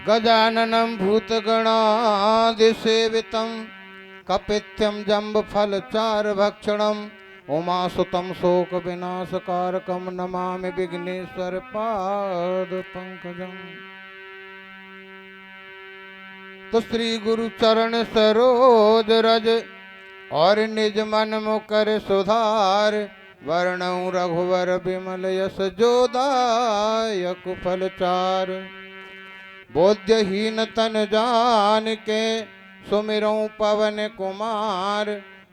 गजाननं भूतगणादिसेवितं कपित्यं जम्बफलचारभक्षणम् उमासुतं शोकविनाशकारकं नमामि विघ्नेश्वर पादपङ्कजम्। तो श्री गुरु चरण सरोज रज और निज मन मुकर सुधार वर्णौ रघुवर बिमल यश जोदायक फलचार। बोध्यहीन तन जान के सुमिरौ पवन कुमार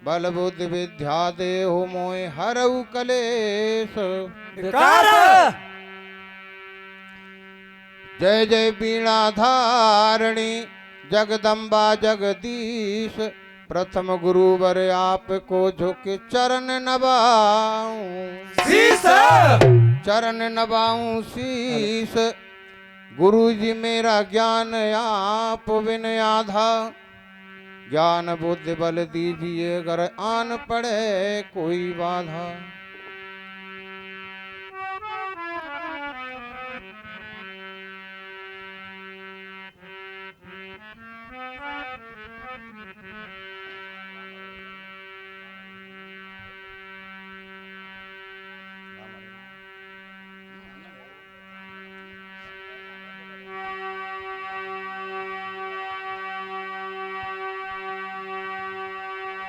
बल बुद्धि विद्या देहु मोहि हरऊ कलेश विकार। जय जय बीणा धारणी जगदम्बा जगदीश प्रथम गुरुवर आपको झुके चरण नवाऊं शीस। चरण नवाऊं शीस। गुरु जी मेरा ज्ञान आप बिन आधा ज्ञान बुद्धि बल दीजिए अगर आन पड़े कोई बाधा।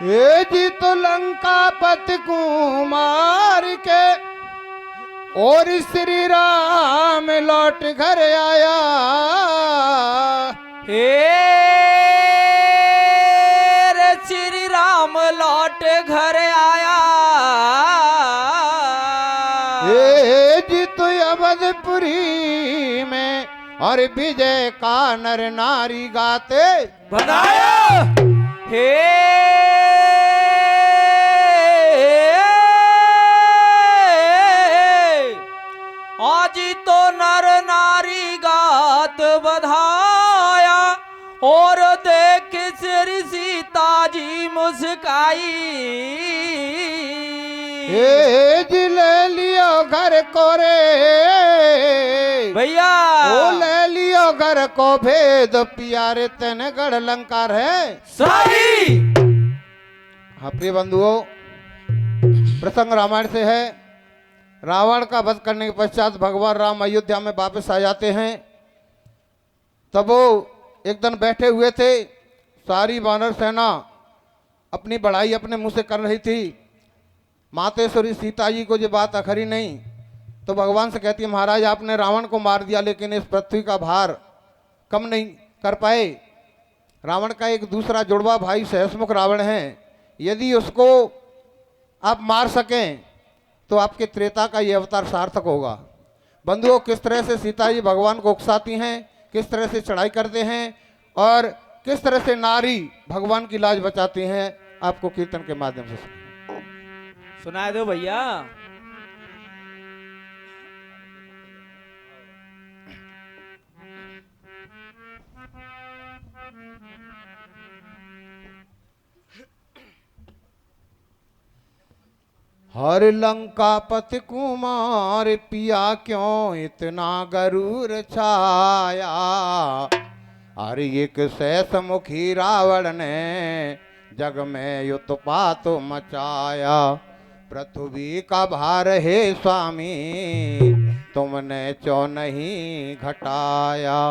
ये जी तो लंकापति कुमार के और श्री राम लौट घर आया। हे रे श्री राम लौट घर आया। ये जी तो अवधपुरी में और विजय का नर नारी गाते बनाया। हे आज तो नर नारी गात बधाया और देख श्री सीता जी मुस्काई। हे जी ले लियो घर को रे भैया ओ ले लियो घर को भेद प्यारे तेने गढ़ लंकार है सही। हाँ प्रिय बंधुओं, प्रसंग रामायण से है। रावण का वध करने के पश्चात भगवान राम अयोध्या में वापस आ जाते हैं। तब वो एक दिन बैठे हुए थे, सारी वानर सेना अपनी बड़ाई अपने मुंह से कर रही थी। मातेश्वरी सीता जी को ये बात अखरी नहीं, तो भगवान से कहती है महाराज आपने रावण को मार दिया लेकिन इस पृथ्वी का भार कम नहीं कर पाए। रावण का एक दूसरा जुड़वा भाई सहसमुख रावण है, यदि उसको आप मार सकें तो आपके त्रेता का ये अवतार सार्थक होगा। बंधुओं, किस तरह से सीता जी भगवान को उकसाती हैं, किस तरह से चढ़ाई करते हैं और किस तरह से नारी भगवान की लाज बचाती हैं, आपको कीर्तन के माध्यम से सुना दो भैया। हर लंकापति कुमार पिया क्यों इतना गरूर छाया। हर एक सहसमुखी रावण ने जग में उत्पात मचाया। पृथ्वी का भार है स्वामी तुमने क्यों नहीं घटाया।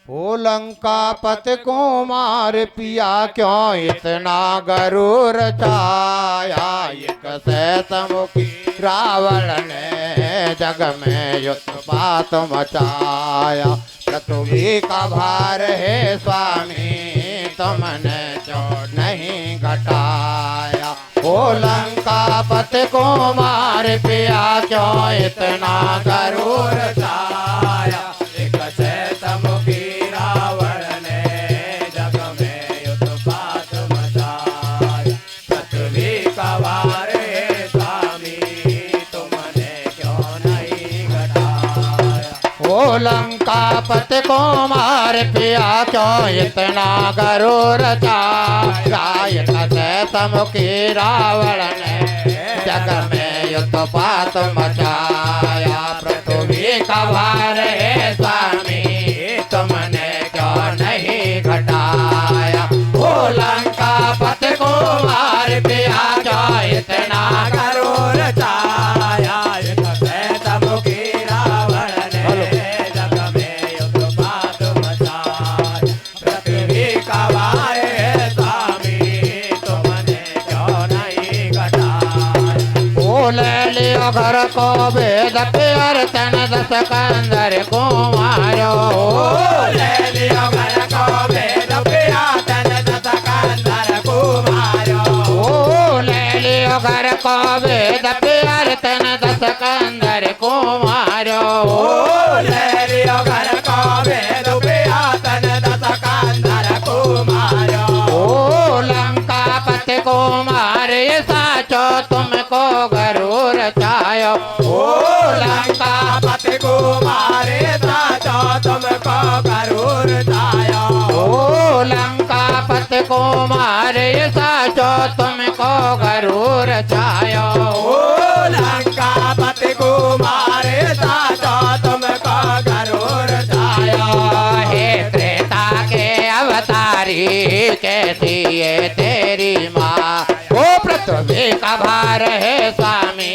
हो लंकापति कुमार पिया क्यों इतना गरूर छाया। एक सहसमुखी रावण ने जग में उत्पात मचाया। पृथ्वी का भार है स्वामी तुमने क्यों नहीं घटाया। ओ लंकापति कुमार पिया क्यों इतना गरूर छाया। एक सहसमुखी रावण ने जग में उत्पात मचाया। पृथ्वी का भार है स्वामी तुमने क्यों नहीं घटाया। ओ लंकापति कुमार पिया क्यों इतना गरूर छाया। एक सहसमुखी रावण ने उत्पात मचाया, पृथ्वी का भार है स्वामी तुमने क्यों नहीं घटाया। ओ लंका पति को मार पिया जो इतना करोड़ छाया, मुखी रावण ने जग में उत्पात मचाया, पृथ्वी का भार है स्वामी तुमने क्यों नहीं घटाया। ओ ले लियो घर को वेद प्यार तन दस कंदर को मारो, ले लियो घर को वेद प्यार तन दस कंदर को मारो, ले लियो घर को वेद प्यार तन दस कंदर को मारो, ले लियो घर को वेद प्यार तन दस कंदर को मारो। ओ लंका पति को मारे साचो तुमको गरुर छायो, ओ लंका पति को मारे साचो तुमको गरुर छायो, ओ लंका पति को मारे साचो तुमको गरुर छायो, ओ लंका पति को मारे साचो तुमको गरुर छायो। हे त्रेता के अवतारी कैसी है तेरी माँ, ओ पृथ्वी का भार है स्वामी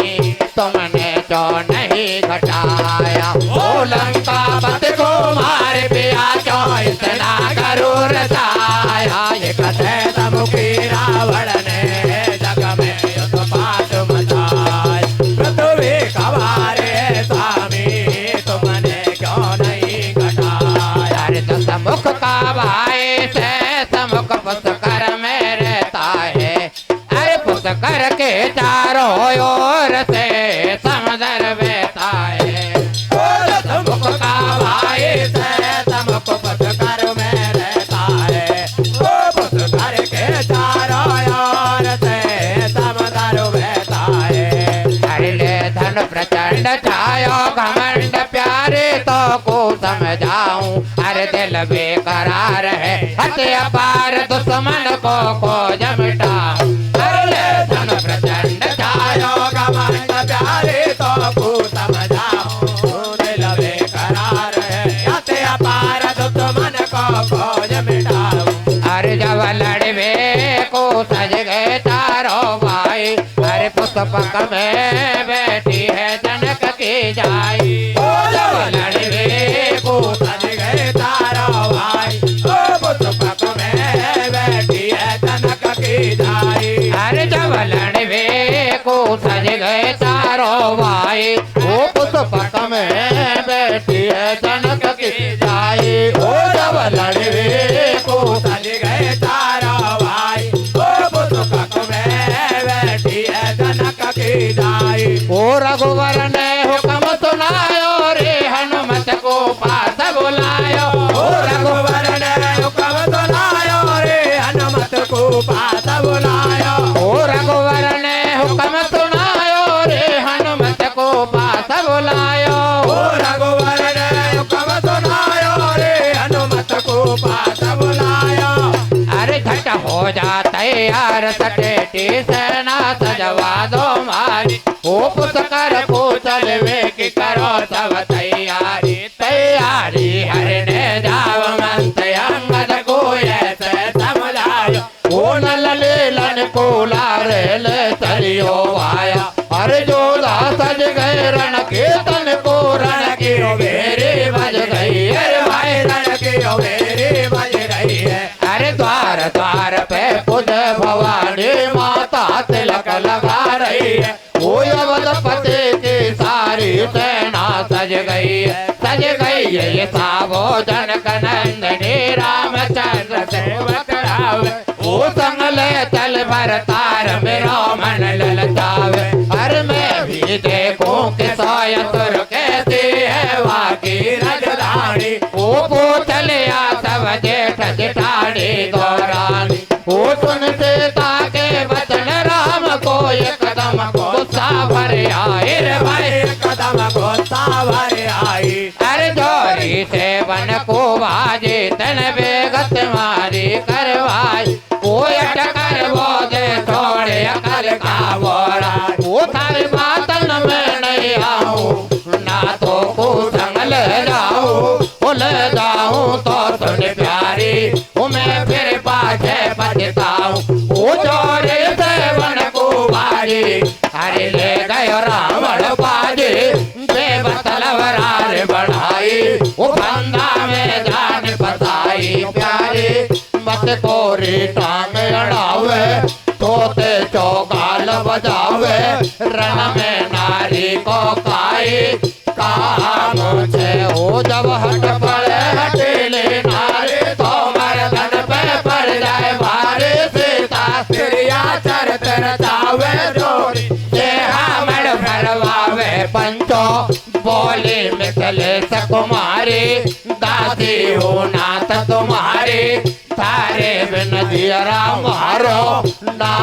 तुमने जो नहीं घटाया। ओ लंका पति को मार पिया जो इतना करूर छाया, ये कथे मुखी रावण ने जग में उत्पात मचाया, पृथ्वी का भार है स्वामी तुमने क्यों नहीं घटाया। अरे दस मुख का भाई से समुख पुष्कर में रहता है, अरे पुष्कर के चारों ओर से समुद्र बहता है, समुख का भाई से समुख पुष्कर में रहता है, पुष्कर के चारों ओर से समुद्र बहता है। हर ले धन प्रचंड छायो घमंड प्यारे तो को समझाऊं, हर दिल बेकरार है हत्या अपार दुश्मन को जमटाऊं। हर ले धन प्रचंड छायो घमंड प्यारे तो को समझाऊं, दिल बेकरार है हत्या अपार दुश्मन को जमटाऊं। हर जब लड़वे को सज गए चारों भाई, हर पुष्पक में बैठी है जनक की जाई, जब लड़वे को सज गए चारों भाई, पुष्पक में बैठी है जनक की जाई। हर जब लड़वे को सज गए चारों भाई, वो पुष्पक में बैठी है जनक की जाई, ओ जब लड़वे को सज गए चारों भाई, वो पुष्पक में बैठी है जनक की जाई। ओ रघुवर ने हुक्म सुनायो रे हनुमत को पास बुलायो, ओ रघुवर ने हुक्म सुनायो रे हनुमत को पास बुलायो, ओ रघुवर ने हुक्म सुनायो रे हनुमत को पास बुलायो, ओ रघुवर ने हुक्म सुनायो रे हनुमत को पास बुलायो। अरे झट हो जा तैयार सटेटी सेना सजवा दो मारी, ओ पुष्कर को चलवे की करो सब तैयारी, तैयारी हर ने जाव मंत अंगद को ऐसे समझायो, ओ नल लीलन को लारे ले चलियो आया, हर जोधा सज गए रण कीर्तन को रण की मेरी बज गई, अरे भाई रण की मेरी बज गई है। अरे द्वार द्वार पे पूज भवानी माता तिलक लगा रही है, वो अवधपति की सारी सेना सज गई है, सज गई है ये सावो जनक नंदनी रामचंद्र सेवक राव, वो संग ले चल भरतार मेरा मन ललचावे। हर मैं भी देखूं कि सोयसुर कैसी है वाकी राजधानी, वो पूछ लिया सब जेठ जेठानी गौरानी, वो सुन सीता के वचन राम को एक कदम गुस्सा भर आई रे भाई, कदम गुस्सा भर आई। अरे जोरी से वन को बाजे तन बेगत मारी करवाई, वो अटकर वो दे छोड़े अकल का बोरा, वो थारी बातन में ताऊ वो चोरी से वन को बाजी अरे ले गयो रावण बाजी बेबतलवरार बढ़ाई वो फंदा में जान फसाई प्यारी मत कोरी टांग अड़ावे तोते चौगाल बजावे रण में नारी को काई काम से हो जब हट पड़े हटेले नारी तो मर्दन पे पड़ जाए भारी सीता सिरिया चर तरचावे जोरी हमड़ भरवावे पंचो बोली मिथले सकुमारी दादी हो नाथ तुम्हारी तारे बिन दियरा मारो ना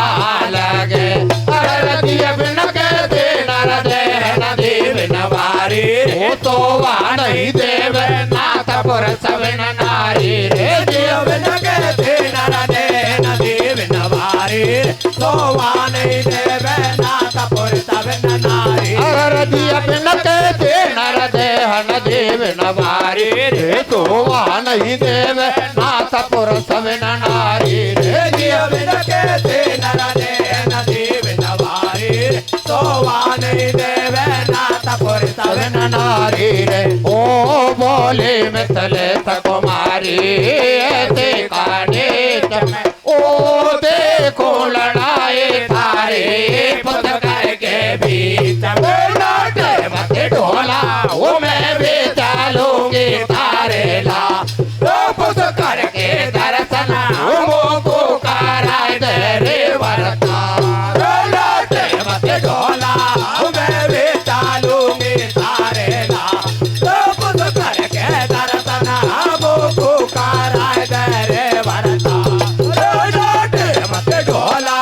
लगे अरे दिया बिन के दे नर दे नदी बिन वारी वो तो वहाँ नहीं देवे नाथ पुरुष बिन नारी रे दिया बिन के दे नर दे नदी बिन वारी तो वहाँ नहीं देवे नाथ पुरुष बिन नारी अरे दिया बिन के दे नर दे नदी बिन वारी रे तो वहाँ नहीं देवे नाथ पुरुष बिन नारी रे दिया बिन के दे नर दे नदी बिन वारी तो वहाँ नहीं देवे नाथ पुरुष बिन नारी रे ओ बोले मिथले सकुमारी देखा नेत में ओ देखो लड़ाई थारे पद करके बीच में लौटे मत ढोला वो मैं भी चलूंगी तारे ला पुस करके दर्शन को कराए दे रे वरता लौटे मत ढोला मैं भी चलूंगी तारे ला पुस करके दर्शन को कराए दे रे वरता लौटे मत ढोला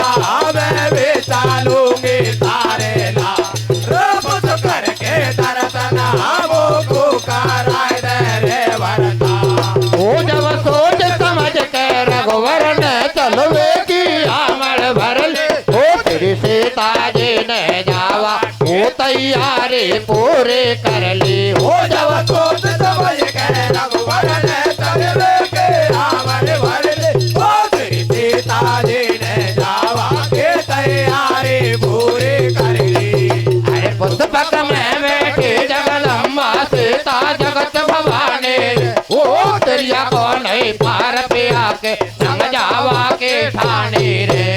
मैं भी चलूंगी तारे ला पुस करके दर्शन को कराए दे रे वरता वो जब सोच समझ के रघुवर ने चलवे की आमड़ भरल वो तेरी सीता जी ने जावा वो तैयारी पूरी कर ली वो जब सोच समझ के रघुवर ने चलवे की आमड़ भरल वो तेरी सीता जी ने जावा के तैयारी पूरी कर ली अरे पुष्पक में बैठी जगदम्बा सीता जगत भवानी वो तेरिया को नहीं पार पिया के संग जावा के ठानी रे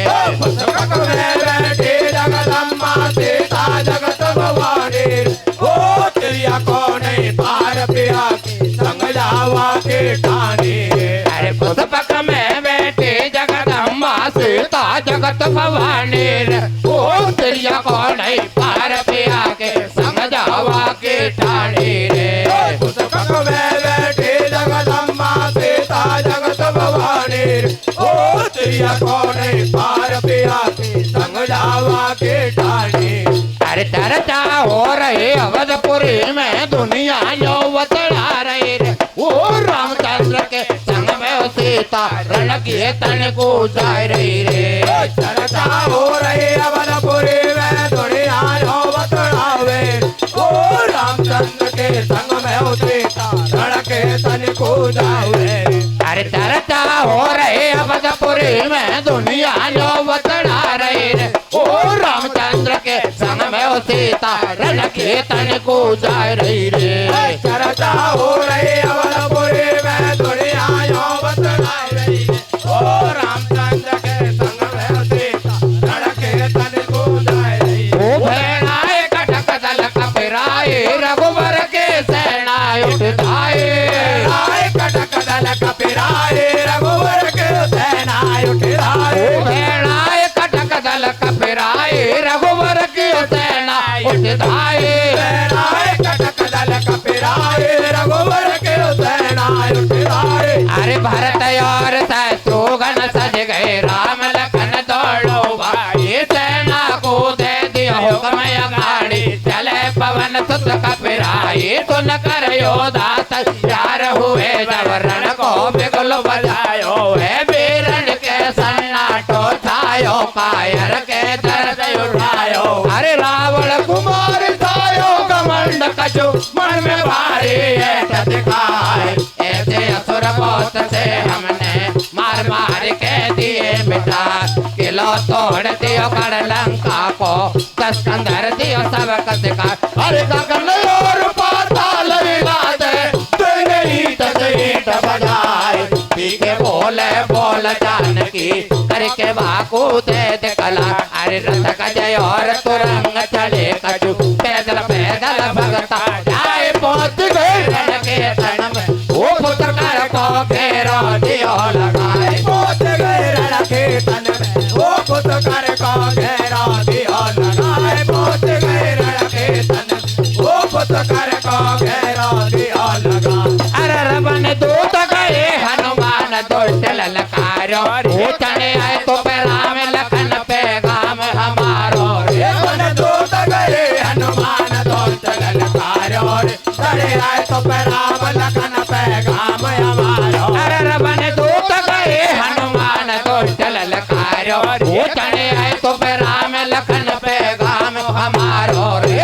पुस्तक में बैठी जगदम्बा सीता जगत भवानी वो तेरिया को नहीं पार पिया के संग जावा के ठानी रे अरे पुस्तक में बैठी जगदम्बा सीता जगत भवानी वो तेरिया को नहीं पार पिया के संग जावा के ठानी रे पुस्तक में बैठी जगदम्बा सीता जगत भवानी ओ तेरिया को नहीं पार पिया के संग जावा के ठानी अरे चर्चा हो रही अवधपुरी में दुनिया जो बतला रही रे वो रामचंद्र के संग में सीता रण के तन को जा रही रे चर्चा हो रही अवधपुरी में दुनिया जो बतला रे ओ रामचंद्र के संग में सीता रण के तन को जावे अरे चर्चा हो रही अवधपुरी में दुनिया जो बतला रही रे ओ रामचंद्र के संग में सीता रण के तन को जा रही रे चर्चा हो रही अवधपुरी में दुनिया जो बतला रही रे ओ रामचंद्र के संग में सीता रण के तन को जा रही रे ओ भेड़ाए कटक दल कपिराए रघुवर के सेना उठाए कटक दल कपिराए रघुवर के सेना उठाए भेड़ाए कटक दल कपिराए रघुवर के सेना उठाए कटक दल कपिराए रघुवर के सेना उठाए अरे भरत और शत्रुघ्न सज गए राम लखन दौड़ो भाई सेना को दे दिया हुक्म गाड़ी चले पवन सुत कपिराए सुन कर योधा तैयार हुए जब रण को बिगुल बजायो है बीरन के सन्नाटो छायो कायर के दर्द उठायो अरे रावण कुमार छायो कमंड कछु मन में भारी है दिखाए ऐसे असुर बहुत से हमने मार मार के दिए किलो तोड़ दियो कर लंका को, सिकंदर दियो सब कसिका। अरे गगन और पाताल हिला दे, तेरे ईट से ईट बजाए। पी के बोले बोल जानकी, करके बाकू दे दे कला। अरे रथ गजय और तुरंग चले कछु, पैदल पैदल भगता जाए पहुंच गए रण के तन में। वो पुत्रकार को घेरा दियो लगाए, पहुंच गए रण के तन में। वो पुत्रकार को घेरा दियो लगाए, पहुंच गए रण के तन में। वो पुत्रकार को घेरा दियो लगाए। अरे रबन दूत गए हनुमान दुष्ट ललकारो, पूछने आए तो पैराम लखन पैगाम हमारो। वन दूत गए हनुमान दुष्ट ललकारो, चढ़े आए तो पैराम लखन पैगाम हमारो। अरे रबन दूत गए हनुमान दुष्ट ललकारो, पूछने आए तो पैराम लखन पैगाम हमारो।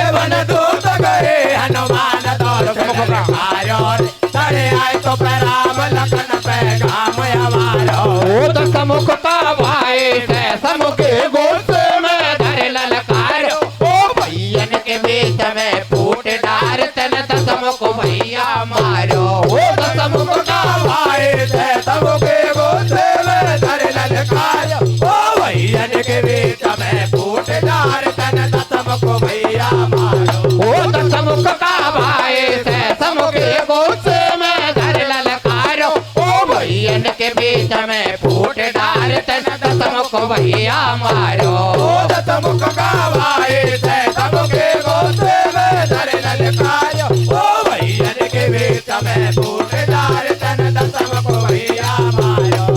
वन दूत गए हनुमान दुष्ट ललकारो, चढ़े आए तो पैराम लखन पैगाम हमारो। भूत समुख का भाई से समुखे गोसे में धरे ललकारो। ओ भैयन के बीच में फूट डार तन दसमुख भैया मारो। भूत समुख का भाई थे सबके गोसे में धरे ललकारो। ओ भैयन के बीच में फूट डार तन दसमुख भैया मारो। भूत समुख का भाई से समुखे गोसे में धरे ललकारो। ओ भैयन के बीच में फूट डार तन दसमुख भैया मारो। भूत समुख का भाई थे सबके गोसे में धरे ललकारो। ओ भैयन के बीच में फूट डार तन दसमुख भैया मारो।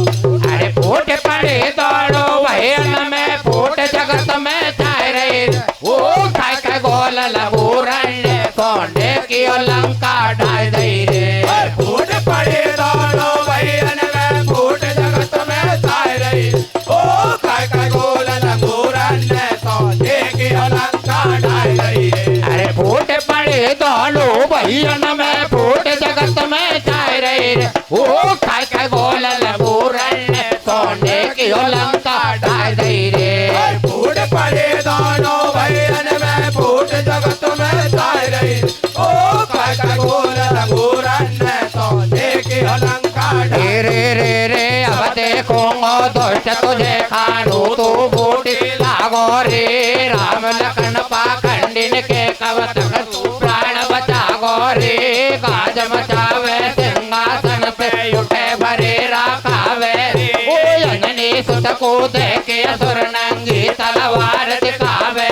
अरे फूट पड़े दौड़ो भैयन में, फूट जगत में छाए रही। ओ खाए के गोल लबूरण्य सोने की लंका ढाई दई रे। फूट पड़े दोनों भैयन में, फूट जगत में छाए रही। ओ काय काय गोल लंगूरन ने सोने की लंका ढाई रही। अरे फूट पड़े दोनों भैयन में, फूट जगत में छाए रही रे। ओ खाए के गोल लबूरण्य सोने की लंका ढाई दई रे। फूट पड़े दोनों भैयन में, फूट जगत में छाए रही। ओ काय काय गोल लंगूरन ने सोने की लंका ढाई। रे अब देखूंगा दुष्ट तुझे खानू, तू बूटी लागो रे। राम लखन पाखंडिन के कवतक तू प्राण बचागो रे। गाज मचावे सिंहासन पे उठे भरे राखावे। ओ जननी सुत को देखे असुर नंगी तलवार दिखावे।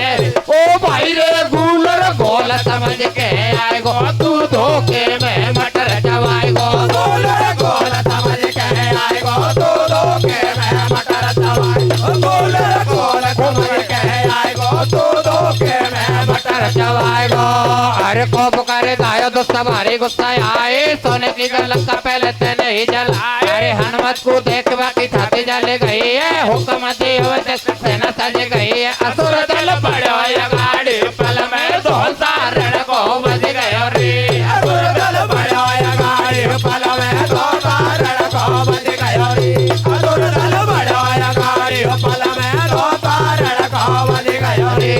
ओ भाई रे गूलर गोल समझ के आएगो, तू धोखे में मटर चवाएगो। गोलर गोल समझ के आएगो, तू धोखे में मटर चवाएगो। गोलर गोल समझ के आएगो, तू धोखे में मटर चवाएगो। अरे को पुकारे दायो दोस्त भारी गुस्सा आए। सोने की लंका पहले ते नहीं जलाए। अरे हनुमत को देख बाकी छाती जल गई है। हुक्म दियो सेना सज गई है। असुर दल पड़ो या गाड़ी पल में दो सारण को बज गयो रे। असुर दल बड़ो या गाड़ी पल में दो सारण को बज गयो रे। असुर दल बड़ो या गाड़ी पल में दो सारण को बज गयो रे।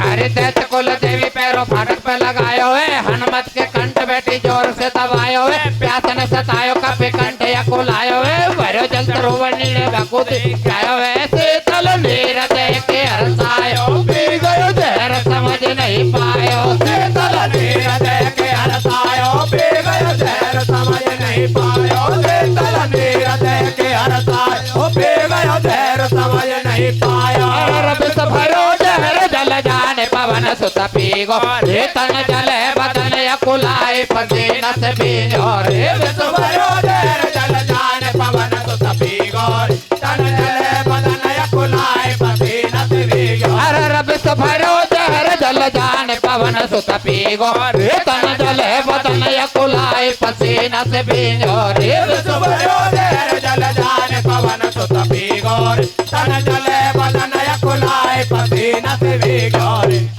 अरे दैत कुल देवी पैरों फाटक पे लगायो है। हनुमत के कंठ बैठी जोर से दबायो है। प्यास ने सतायो कपे कंठ या कुलायो है। भरो जल सरोवर नीले भकुति गायो है। शीतल नीर देख के हरसायो, पी गयो जहर समझ नहीं पायो। शीतल नीर देख के हरसायो, पी गयो जहर समझ नहीं पायो। शीतल नीर देख के हरसायो, पी गयो जहर समझ नहीं पायो। रब भरो जहर जल जाने पवन सुत पीगो। रे तन जले बदन कुलाए पसीना से भीगो रे। भरो जहर जल जाने पवन सुत पीगो। तन जले बदन कुलाए पसीना से भीगो। अरे रब भरो जहर जल जाने पवन सुत पीगो। रे तन जले बदन कुलाए पसीना से भीगो रे। भरो जहर जल जाने पवन सुत पीगो। तन जले बदन कुलाए पसीना से भीगो।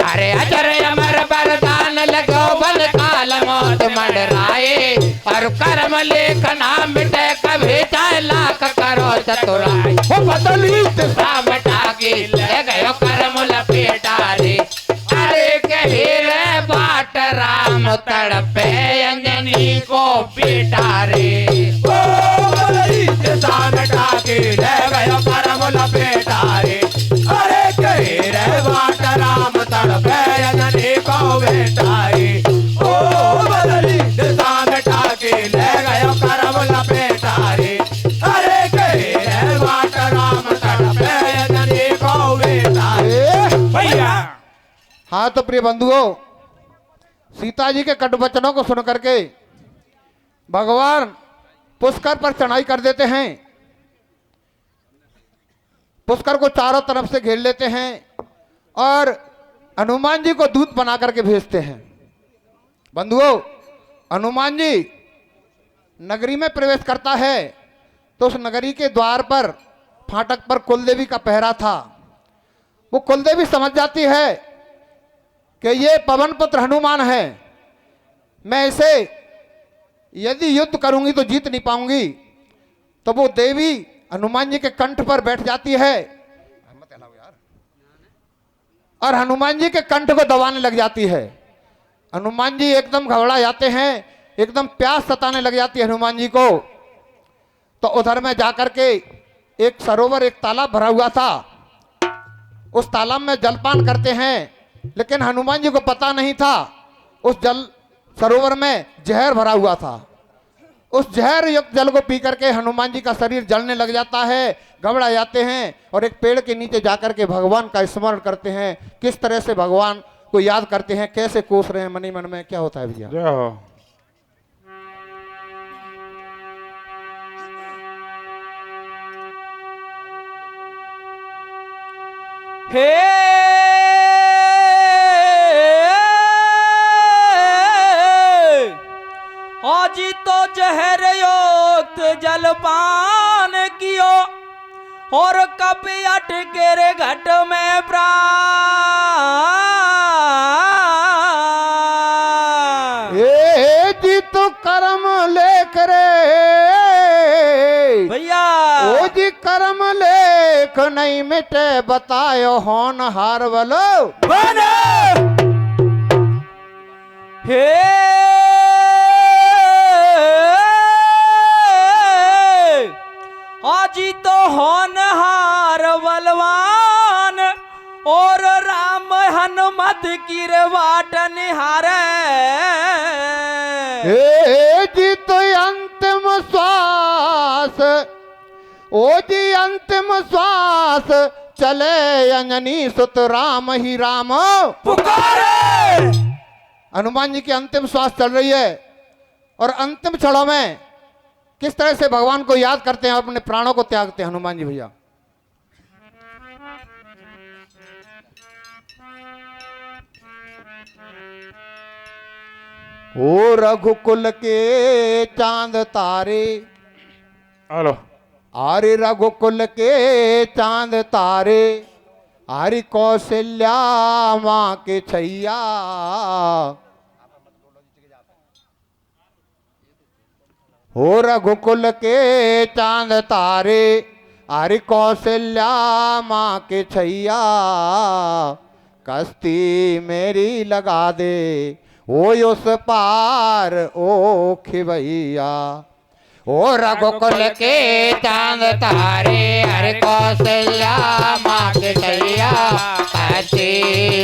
अरे अजर अमर वरदान लगो बल काल मौत मंडराए। और कर्म लेख नाम मिटे कभी चाहे लाख करो चतुराई हो बदली दिशा मिटा के ले गयो करम लपेटा रे अरे कही रे बाट राम तड़पे अंजनी को बेटा रे ओ बदली दिशा मिटा के ले गयो करम लपेटा रे अरे कही रे बाट राम तड़पे अंजनी को बेटा रे ओ बदली दिशा मिटा के ले गयो करम लपेटा रे अरे कही रे बाट राम तड़पे अंजनी को बेटा रे भैया। हाँ तो प्रिय बंधुओं, सीता जी के कट वचनों को सुन करके भगवान पुष्कर पर चढ़ाई कर देते हैं। पुष्कर को चारों तरफ से घेर लेते हैं और हनुमान जी को दूत बना करके भेजते हैं। बंधुओं, हनुमान जी नगरी में प्रवेश करता है तो उस नगरी के द्वार पर फाटक पर कुलदेवी का पहरा था। वो कुलदेवी समझ जाती है कि ये पवन पुत्र हनुमान है, मैं इसे यदि युद्ध करूंगी तो जीत नहीं पाऊंगी। तो वो देवी हनुमान जी के कंठ पर बैठ जाती है और हनुमान जी के कंठ को दबाने लग जाती है। हनुमान जी एकदम घबरा जाते हैं, एकदम प्यास सताने लग जाती है हनुमान जी को। तो उधर में जाकर के एक सरोवर, एक तालाब भरा हुआ था, उस तालाब में जलपान करते हैं। लेकिन हनुमान जी को पता नहीं था उस जल सरोवर में जहर भरा हुआ था। उस जहर युक्त जल को पी करके हनुमान जी का शरीर जलने लग जाता है, घबरा जाते हैं और एक पेड़ के नीचे जाकर के भगवान का स्मरण करते हैं। किस तरह से भगवान को याद करते हैं, कैसे कोस रहे हैं मनी मन में, क्या होता है भैया? जय हो। हे आज तो जहर युक्त जलपान कियो और कप अटके रे घट में प्राण। ए जी तो कर्म लेकर भैया ओ जी कर्म लेख नहीं मिटे, बतायो होनहार वालो। हे आजी तो होनहार बलवान और राम हनुमत की वाट निहारे। हे जी तो अंतिम श्वास, ओ जी अंतिम श्वास चले अंजनी सुत राम ही राम पुकारे। हनुमान जी की अंतिम श्वास चल रही है और अंतिम क्षणों में किस तरह से भगवान को याद करते हैं, अपने प्राणों को त्यागते हैं हनुमान जी भैया। ओ रघुकुल के चांद तारे, हेलो आरे रघुकुल के चांद तारे, आरी कौशल्या माँ के छैया। हो रघुकुल के चांद तारे, आरी कौशल्या माँ के छैया। कश्ती मेरी लगा दे ओ उस पार ओ खिवैया। ओ रघुकुल के चांद तारे हर कौशल्या माँ के छैया। कश्ती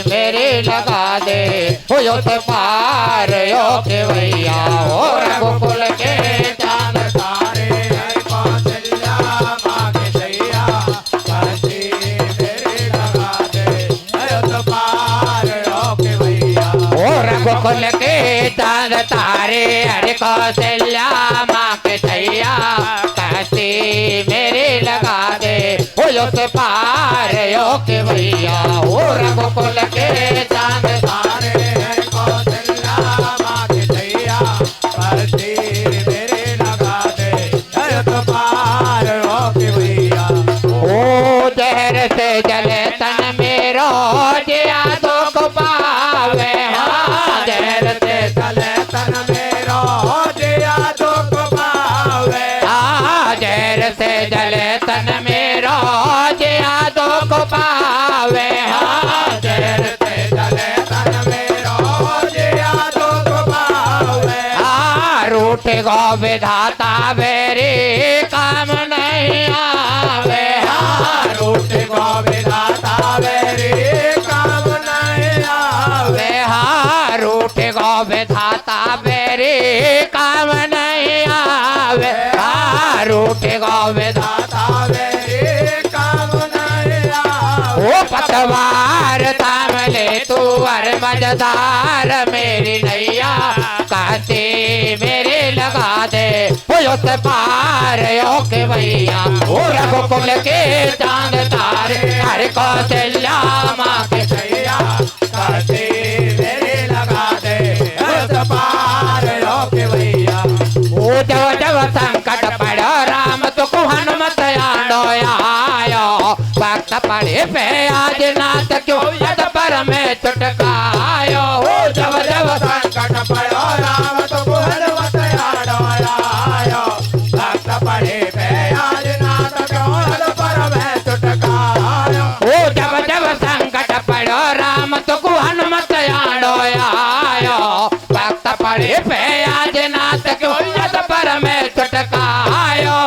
मेरी लगा दे हो उस पार यो के भैया। ओ रघुकुल के चांद तारे हर कौशल्या माँ के छैया। कश्ती मेरी लगा दे अयोध्या पार हो के भैया। ओ रघुकुल के चांद तारे हर कौशल्या माँ के छैया। कश्ती मेरी लगा दे हो उस पार यो के भैया। ओ रघुकुल के चांद तारे हर कौशल्या माँ के छैया। कश्ती मेरी लगा दे अयोध्या पार हो के भैया। ओ जहर से जले तन मेरो जिया दुख पावे। हाँ जहर से चले तन मेरो जिया दुख पावे। हाँ जहर से जले तन गो विधाता मेरे काम नहीं आवे। रूठ गो विधाता मेरे काम नहीं आवे। रूठ गो विधाता मेरे काम नहीं आवे। रूठ गो विधाता मेरे काम नहीं आवे। ओ पतवार थाम ले तू अर मजदार मेरी नैया कहते मेरे लगा दे उस पार ओ के भैया। ओ रघुकुल के चांद तारे हर कौशल्या माँ के भैया कहते मेरे लगा दे उस पार ओ के भैया। ओ जब जब संकट पड़ो राम तुको हनुमत आयो। भक्त पड़े पे आज नाथ क्यों यद पर में छुटकायो। जब जब संकट पड़ो राम तुको हनुमत आयो। भक्त पड़े पे आज नाथ क्यों यद पर में छुटकायो। ओ जब जब संकट पड़ो राम तुको हनुमत आयो। भक्त पड़े पे आज नाथ क्यों यद पर में छुटकायो।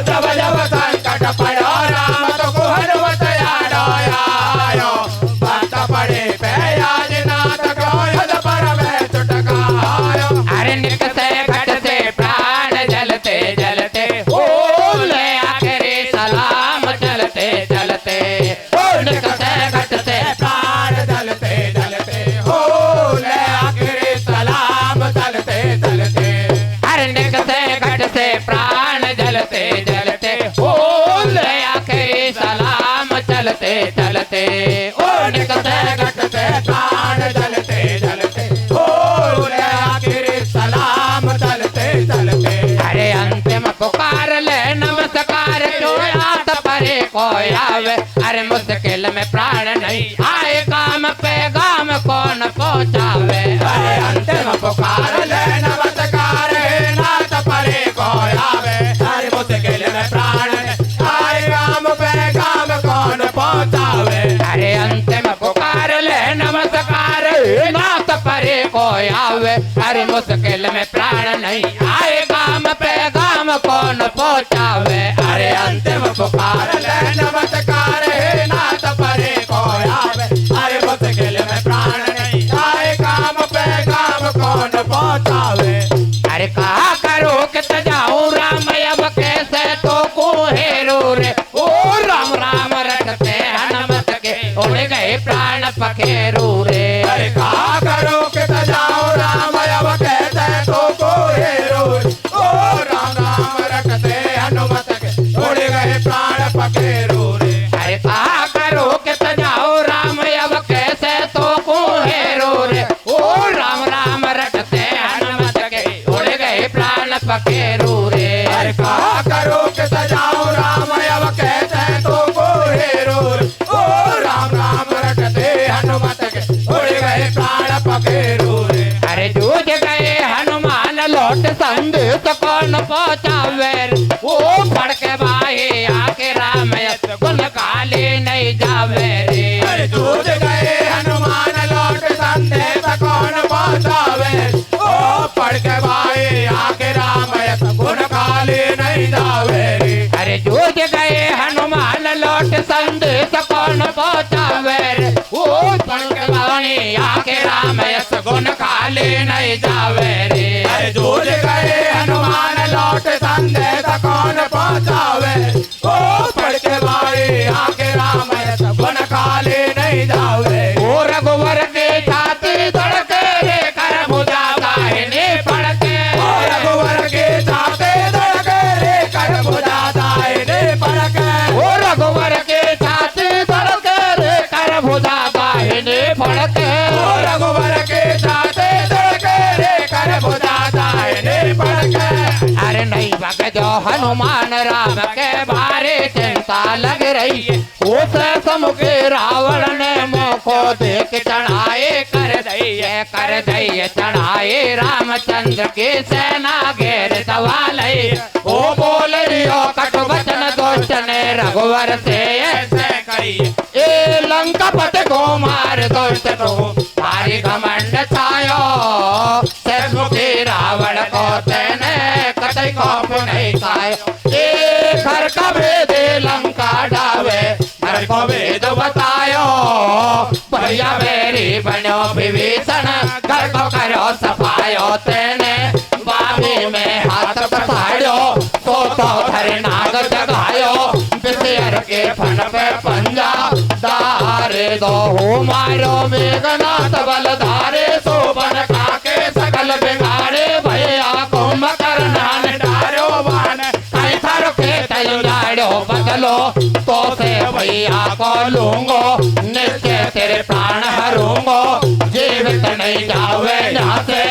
जब जब संकट पड़ो राम तुको हनुमत आयो। भक्त पड़े पे आज नाथ क्यों यद पर में छुटकायो। अरे निक से घट से प्राण जलते जलते ओ ले आखिरी सलाम चलते चलते। ओ निक से घट से प्राण जलते जलते हो ले आखिरी सलाम चलते चलते। अरे निक से घट से प्राण जलते जलते ओ ले आखिरी सलाम चलते चलते। ओ निक से घट से प्राण जलते जलते हो ले आखिरी सलाम चलते चलते। अरे अंतिम पुकार ले नमस्कार जो हाथ परे को आवे। अरे मुश्किल में प्राण नहीं आए काम पे गाम कौन पहुँचावे। अरे अंतिम पुकार ले नमस्कार नाथ परे को आवे। अरे मुश्किल में प्राण आए काम पे गाम कौन पहुँचावे। अरे अंतिम पुकार ले नमस्कार नाथ परे को आवे। अरे मुश्किल में प्राण नहीं आए काम पे गाम कौन पहुँचावे। अरे अंतिम पुकार ले नमस्कार नाथ परे को आवे। अरे मुश्किल में प्राण नहीं आए काम पे गाम कौन पहुँचावे। अरे कहा करो कि जाऊं राम अब कैसे तो को हेरो रे। ओ राम राम रटते हनुमत के उड़ गए प्राण पखेरू रे। अरे कहा करो कि जाओ राम अब कहते तो कोई रो। ओ राम राम रटते हनुमत के उड़ गए प्राण पखेरू रे। अरे कहा करो कि जाओ राम अब कैसे तो को हेरो रे। ओ राम राम रटते हनुमत के उड़ गए प्राण पखेरू रे। अरे कहा करो कि जाओ राम अब कहते तो कोई रो। ओ राम राम रटते हनुमत के उड़ गए प्राण पखेरू रे। अरे जूझ गए हनुमान लौट संदेश कौन पहुँचावे। वो पढ़ के भाई आके राम गुण काले नहीं जावे रे। अरे जूझ गए हनुमान लौट संदेश कौन पहुँचावे। ओ पढ़ के भाई आके राम गुण काले नहीं जावे रे। अरे जूझ गए हनुमान लौट संदेश कौन पहुँचावे रे। वो पढ़ के भाई आके राम गुण काले नहीं जावे रे। अरे जूझ गए हनुमान लौट संदेश कौन पहुँचावे। ओ पढ़ के भाई आके राम गुण काले नहीं जावे। ओ रघुवर के छाती धड़के रे कर भुजा दाहिनी पड़के। ओ रघुवर के छाते धड़के रे कर भुजा दाहिनी पड़के। ओ रघुवर के छाती धड़के रे कर भुजा दाहिनी पड़के। ओ रघुवर के छाते धड़के रे कर भुजा दाहिनी पड़के। अरे नहीं भग जो हनुमान राम के बारे चिंता लग रही है। उस समुखे रावण ने मुँह को देख चढ़ाए कर दइए चढ़ाए रामचंद्र की सेना घेर सवाल। ओ बोल रियो कटु वचन दोष ने रघुवर से ऐसे कही। ए लंका पत को मार दोस्त को भारी घमंड छायो। समुखी रावण को तेने घुसायो एक घर का भेद लंका डावे घर को वेद बतायो भैया मेरी बनो विभीषण घर को करो सफायो तेने बाबी में हाथ पसाड़ो तो धरे नाग जगायो बिसेर के फन पे पंजा दारे दो मारो मेघनाथ बल धारे सो बन काके सकल बिगाड़े भैया को मकर नान डारो बान कहीं थर के तैयारो बदलो तो से भैया को लूंगो निश्चय तेरे प्राण हरूंगो जीवित नहीं जावे यहाँ से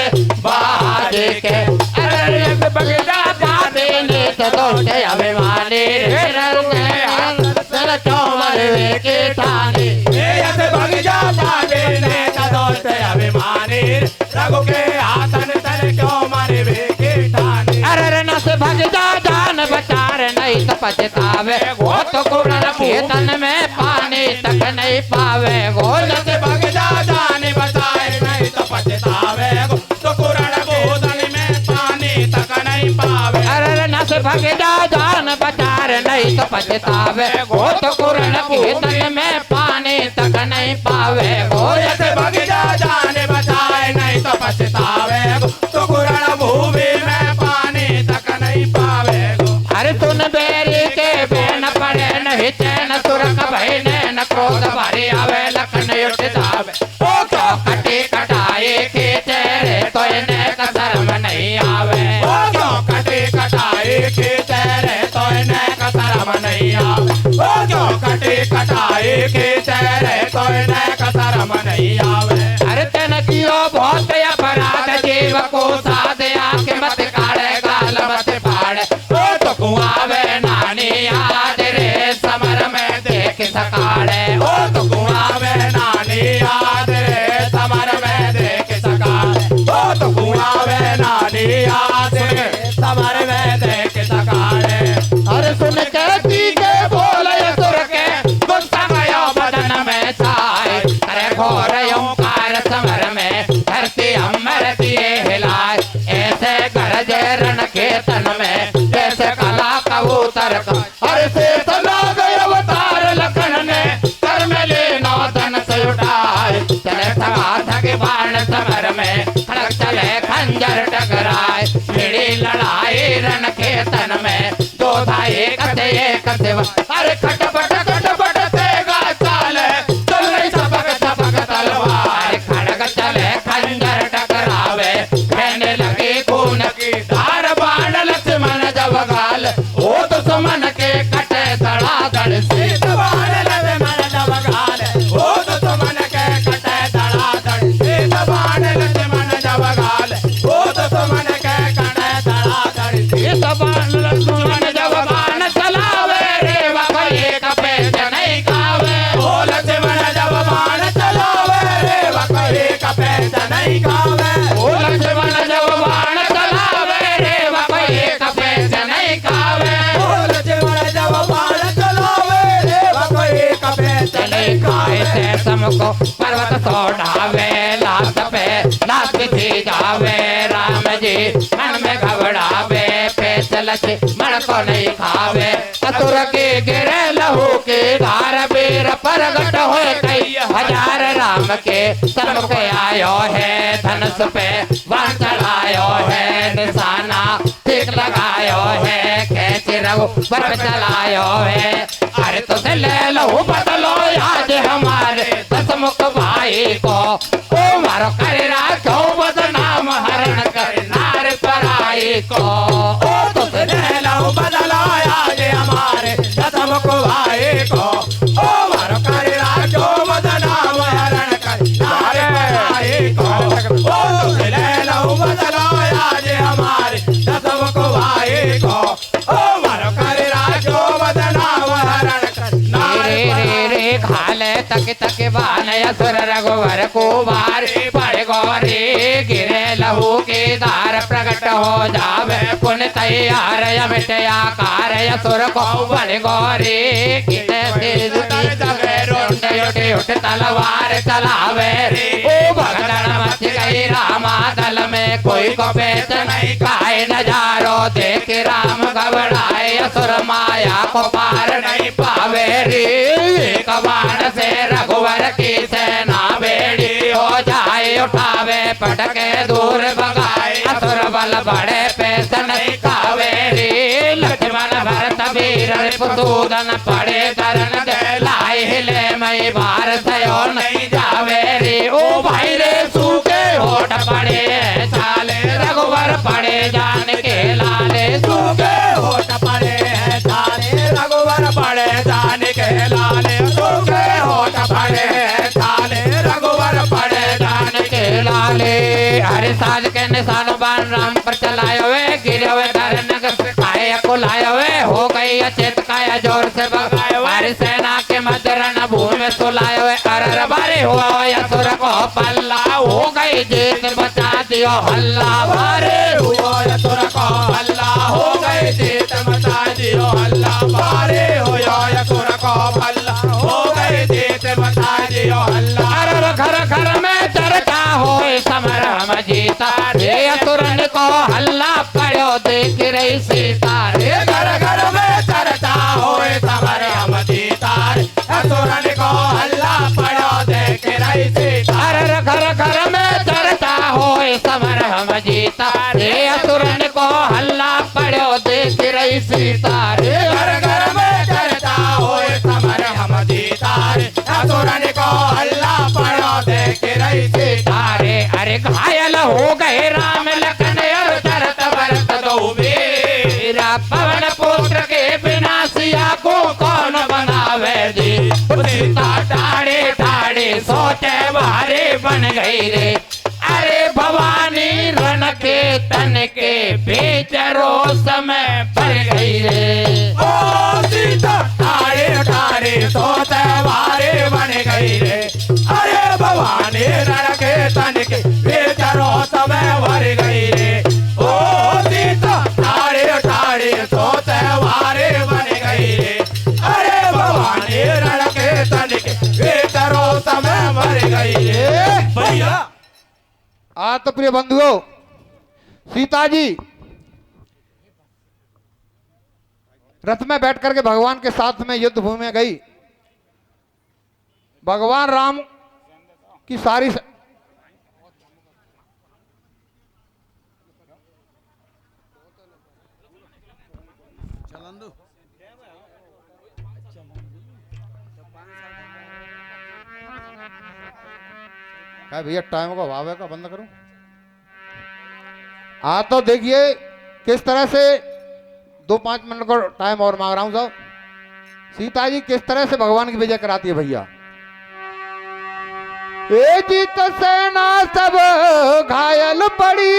बाजे के अरे बगड़ा बादे ने तो अभिमानी चौमर वे के ठाने भग जाता बेने दोस्त अभिमानी रघु के आतन तन क्यों मारे वे के ठाने अरे न से भग जा जान बचार नहीं तो पछतावे वो तो कुरण के तन में पानी तक नहीं पावे गोल से भग जा जान बचाए नहीं तो पछतावे तो कुरण को तन में पानी तक नहीं पावे अरे न से भग जा जान बचार नहीं तो पछतावे वो तो कुरण के तन में पानी तक नहीं पावे गोल से भग जा जान बचाए नहीं तो पछतावे तो कुरण भूमि में पानी तक नहीं पावे अरे सुन बेरी के बेन पड़े नहीं चैन सुरख भयने न क्रोध भरी आवे लखन उठ जावे ओ तो कटी कटाई खींचे रे तो इन्हें का शर्म नहीं आवे ओ तो कटी कटाई खींचे रे तो इन्हें का शर्म नहीं आवे ओ तो कटी कटाई खींचे रे तो इन्हें का शर्म नहीं आवे अरे तेन कियो बहुत अपराध जीव को साध आंख मत काढ़े गाल मत फाड़े ओ तो कुआवे नानी याद रे समर में देख सकाड़े ओ तो कुआवे नानी याद रे समर में देख सकाड़े ओ तो कुआवे नानी याद रे समर में देख सकाड़े अरे सुन के तीखे बोले सुर के गुस्सा गयो बदन में छाए अरे घोर ओंकार समर में धरती अमर दिए हिलाए ऐसे गरजे रण के तन में जैसे कला कबूतर का अरे से तना गए अवतार लखन ने कर में ले नौ धन से उठाए चले थका थके बाण समर में खड़क चले खंजर टकराए भिड़ी लड़ाई रण के तन में दो भाई एक से अरे खटपट तेगा चाले चल रही छपक तलवार खड़क चले खंजर टकरावे कहने लगे खून की धार बाण लक्ष्मण जब गाल ओ तो सुमन के कटे धड़ाधड़ से बाण लक्ष्मण जब गाल ओ तो सुमन के कटे धड़ाधड़ से बाण लक्ष्मण जब गाल ओ तो सुमन के कटे धड़ाधड़ से बाण लक्ष्मण जब बाण चलावे रे बाबा एक पेच नहीं खावे ओ लक्ष्मण जब बाण चलावे रे बकरी का पेट नहीं खावे ओ लक्ष्मण जब बाण चलावे रे बाबा एक पेच नहीं खावे ओ लक्ष्मण जब बाण चलावे रे बकरी का पेट नहीं खाए से समको पर्वत सो ढावे लात पे लात थी जावे राम जी मन में घबरावे पेच लचे मन को नहीं खावे असुर के गिरे लहू के धार बीर प्रगट होए कई हजार राम के सन्मुख आयो है धनुष पे बाण चढ़ायो है निशाना ठीक लगायो है खेच रघु पर चलायो है अरे तो से ले लो बदलो आज हमारे दसमुख भाई को ओ मारो करे राखो बदनाम हरण कर नार पराई को ओ तो से ले लो बदलो आज हमारे दसमुख भाई को ओ मारो करे राजो बदनाम हरण कर नार पराई को ओ तो से ले लो बदलो आज हमारे दसमुख भाई को ओ मारो करे राजो बदनाम हरण कर नार रे खाले तक बान असुर रघुवर कुमार पड़ गौरी गिरे लहू की धार प्रकट हो जावे पुन तैयार मिट आकार असुर को बड़ गौरी उठ तलवार चलावे ओ भगदड़ मच गई रामा दल में कोई को पेच नहीं खाए नजारो देख राम घबराए असुर माया को पार नहीं पावे रे एक बाण से रघुवर की सेना बेड़ी हो जाए उठावे पटके दूर भगाए असुर बल बड़े पेश नहीं खावे रे लक्ष्मण भरत वीर रिपुसूदन पड़े चरण दे लाए हिले मई बार सयो नहीं जावे रे ओ भाई रे सूखे होठ पड़े चाले रघुवर पड़े जान के लाले सूखे होठ पड़े चाले रघुवर पड़े जान के लाले सूखे होठ पड़े चाले रघुवर पड़े जान के लाले हरे साज के निशान बाण राम पर चलाए हुए गिरे हुए धरनग काया को लाए हुए हो गई अचेत काया जोर से भगाए हमारी सेना के मध्य रण भूमि में सुलाए हुए अरर बारे हुआ असुर को पल्ला हो गई जीत बचा दियो हल्ला बारे हुआ असुर को हल्ला हो गई जीत बचा दियो हल्ला बारे हुआ असुर को हल्ला हो गई जीत बचा दियो हल्ला अरर घर घर में चर्चा हो समर हम जीता रे असुरन को हल्ला पड़ो देख रही सीता रे घर घर में चर्चा हो समर हम जीता असुरन को हल्ला पड़ो देख रही सीता अरर घर घर में चर्चा हो समर हम जीता रे असुरन को हल्ला पड़ो देख रही सीता रे घर घर में चर्चा हो समर हम जीता असुरन को हल्ला पड़ो देख रही सीता रे अरे घायल हो गए राम लखन और भरत भरत दो वीर पवन पुत्र के बिना सिया को कौन बनावे दी सीता ठाड़े ठाड़े सोचे भारे बन गई रे अरे भवानी रण के तन के बीच रो समय भर गई रे ओ सीता ठाड़े ठाड़े सोचे भारे बन गई रे अरे भवानी रण के तन के बेचारो समय भर गई रे ओ सीता ठाड़े ठाड़े सोचे भारे बन गई रे अरे भवानी रण के तन के बेचारो समय भर गई रे भैया तो प्रिय बंधुओं सीता जी रथ में बैठ करके भगवान के साथ में युद्ध भूमि में गई। भगवान राम की सारी क्या भैया टाइम का अभाव है का बंद करूं। तो देखिए किस तरह से 2-5 मिनट का टाइम और मांग रहा हूं साहब। सीता जी किस तरह से भगवान की विजय कराती है भैया। ए जीत सेना सब घायल पड़ी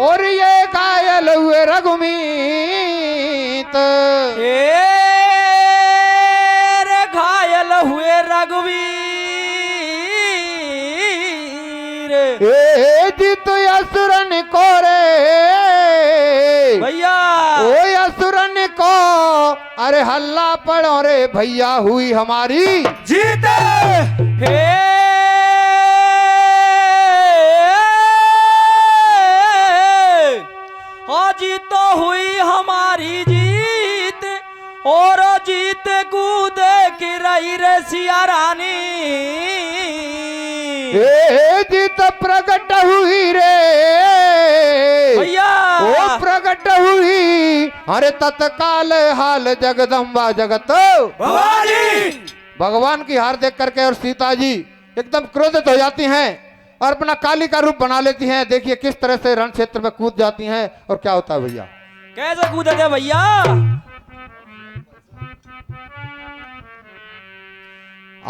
और ये घायल हुए रघुमीत रे घायल हुए रघुवीर ए जीत असुरन को रे भैया ओ असुरन को अरे हल्ला पड़ो रे भैया हुई हमारी जीते हे जी तो हुई हमारी जीत और जीत कूद की रही रे सिया रानी ए जीत प्रकट हुई रे भैया ओ प्रकट हुई अरे तत्काल हाल जगदम्बा जगत भवानी भगवान की हार देख करके और सीता जी एकदम क्रोधित हो जाती हैं और अपना काली का रूप बना लेती हैं। देखिए किस तरह से रण क्षेत्र में कूद जाती हैं और क्या होता है भैया। कैसे कूदे थे भैया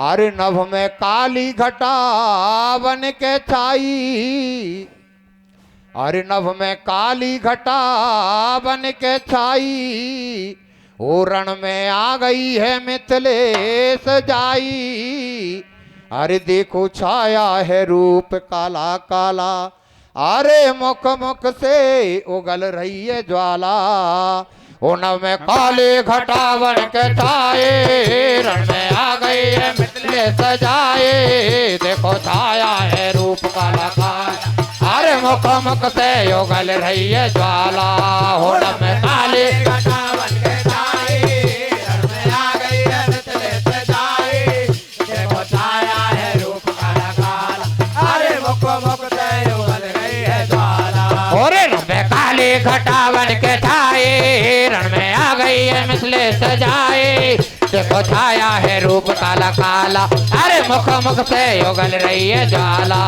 अरे नभ में काली घटा बन के छाई अरे नभ में काली घटा बन के छाई ओ रण में आ गई है मिथिलेश जाई अरे देखो छाया है रूप काला काला अरे मुख मुख से उगल रही है ज्वाला ओ नभ में काले घटा बन के छाए रण में आ गई है मिथिलेश जाए देखो छाया है रूप काला काला अरे मुख मुख से युगल रही है ज्वाला होड़ में काली घटावन के छाई रण में आ गई है मिथिले से जाई देखो छाया है रूप काला काला अरे मुख मुख से उगल गई है ज्वाला और में काली घटावन के छाई रण में आ गई है मिसले सजाए देखो छाया है रूप काला काला अरे मुख मुख से उगल रही है ज्वाला